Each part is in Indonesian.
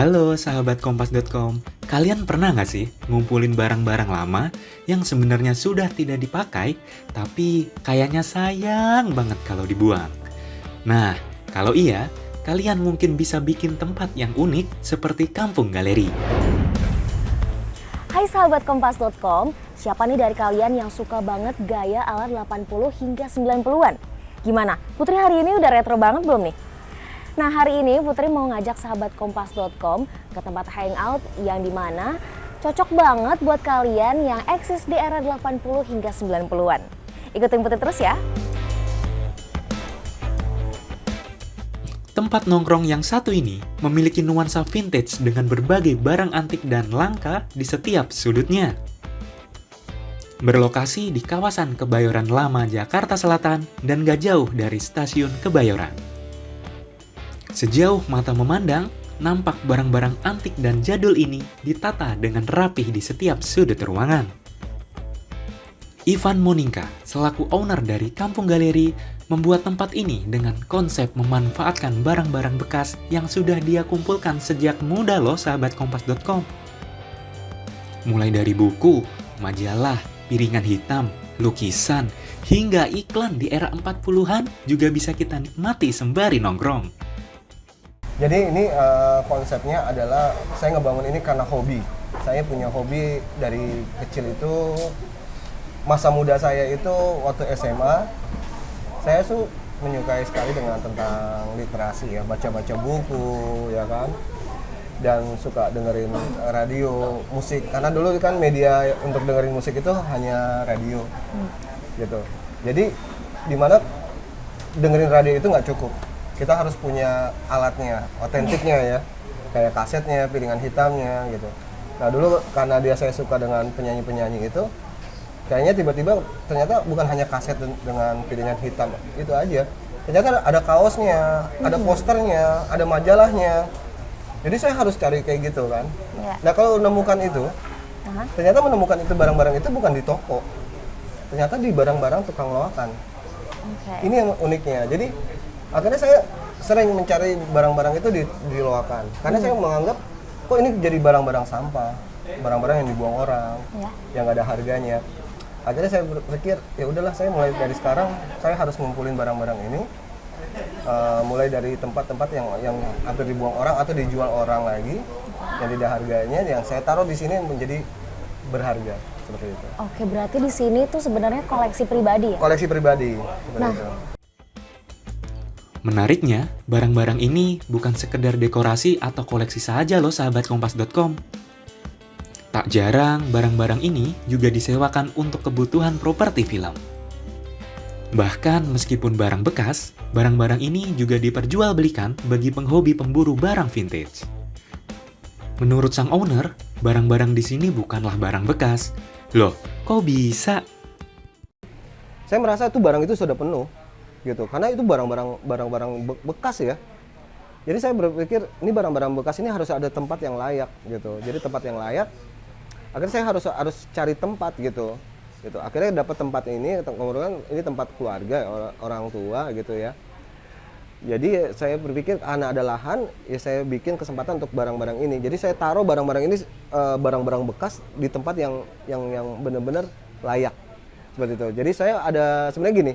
Halo sahabat Kompas.com, kalian pernah nggak sih ngumpulin barang-barang lama yang sebenarnya sudah tidak dipakai, tapi kayaknya sayang banget kalau dibuang? Nah, kalau iya, kalian mungkin bisa bikin tempat yang unik seperti kampung galeri. Hai sahabat Kompas.com, siapa nih dari kalian yang suka banget gaya ala 80 hingga 90-an? Gimana? Putri hari ini udah retro banget belum nih? Nah hari ini Putri mau ngajak sahabat Kompas.com ke tempat hangout yang dimana cocok banget buat kalian yang eksis di era 80 hingga 90-an. Ikutin Putri terus ya. Tempat nongkrong yang satu ini memiliki nuansa vintage dengan berbagai barang antik dan langka di setiap sudutnya. Berlokasi di kawasan Kebayoran Lama, Jakarta Selatan dan gak jauh dari stasiun Kebayoran. Sejauh mata memandang, nampak barang-barang antik dan jadul ini ditata dengan rapih di setiap sudut ruangan. Ivan Moninga, selaku owner dari Kampung Galeri, membuat tempat ini dengan konsep memanfaatkan barang-barang bekas yang sudah dia kumpulkan sejak muda loh sahabat Kompas.com. Mulai dari buku, majalah, piringan hitam, lukisan, hingga iklan di era 40-an juga bisa kita nikmati sembari nongkrong. Jadi ini konsepnya adalah saya ngebangun ini karena hobi. Saya punya hobi dari kecil itu, masa muda saya itu waktu SMA, saya menyukai sekali dengan tentang literasi ya, baca-baca buku ya kan, dan suka dengerin radio, musik. Karena dulu kan media untuk dengerin musik itu hanya radio gitu. Jadi dimana dengerin radio itu nggak cukup. Kita harus punya alatnya, otentiknya ya, kayak kasetnya, piringan hitamnya gitu. Nah dulu karena saya suka dengan penyanyi-penyanyi itu, kayaknya tiba-tiba ternyata bukan hanya kaset dengan piringan hitam itu aja. Ternyata ada kaosnya, ada posternya, ada majalahnya. Jadi saya harus cari kayak gitu kan. Ya. Nah kalau menemukan itu, ternyata menemukan itu barang-barang itu bukan di toko, ternyata di barang-barang tukang loakan. Okay. Ini yang uniknya. Jadi akhirnya saya sering mencari barang-barang itu di loakan. Karena saya menganggap, kok ini jadi barang-barang sampah, barang-barang yang dibuang orang, yang nggak ada harganya. Akhirnya saya berpikir, ya udahlah saya mulai dari sekarang, saya harus ngumpulin barang-barang ini. Mulai dari tempat-tempat yang hampir dibuang orang atau dijual orang lagi, yang tidak harganya, yang saya taruh di sini menjadi berharga. Seperti itu. Oke, berarti di sini tuh sebenarnya koleksi pribadi ya? Koleksi pribadi. Nah. Itu. Menariknya, barang-barang ini bukan sekedar dekorasi atau koleksi saja loh sahabat Kompas.com. Tak jarang, barang-barang ini juga disewakan untuk kebutuhan properti film. Bahkan meskipun barang bekas, barang-barang ini juga diperjualbelikan bagi penghobi pemburu barang vintage. Menurut sang owner, barang-barang di sini bukanlah barang bekas. Loh, kok bisa? Saya merasa itu barang itu sudah penuh. Gitu, karena itu barang-barang bekas ya. Jadi saya berpikir ini barang-barang bekas ini harus ada tempat yang layak gitu. Jadi tempat yang layak, akhirnya saya harus cari tempat gitu. Akhirnya dapat tempat ini, kemudian ini tempat keluarga orang tua gitu ya. Jadi saya berpikir karena ada lahan, ya saya bikin kesempatan untuk barang-barang ini. Jadi saya taruh barang-barang ini, barang-barang bekas di tempat yang benar-benar layak seperti itu. Jadi saya ada sebenarnya gini.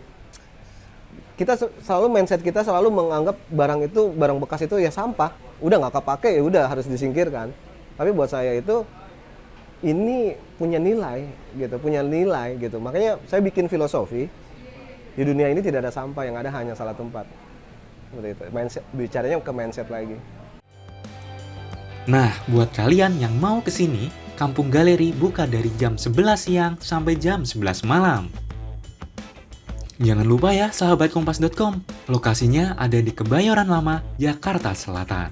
Kita selalu mindset kita selalu menganggap barang bekas itu ya sampah, udah nggak kepake ya udah harus disingkirkan. Tapi buat saya itu ini punya nilai gitu. Makanya saya bikin filosofi di dunia ini tidak ada sampah, yang ada hanya salah tempat. Seperti itu. Mindset, bicaranya ke mindset lagi. Nah, buat kalian yang mau kesini, Kampung Galeri buka dari jam 11 siang sampai jam 11 malam. Jangan lupa ya sahabat Kompas.com, lokasinya ada di Kebayoran Lama, Jakarta Selatan.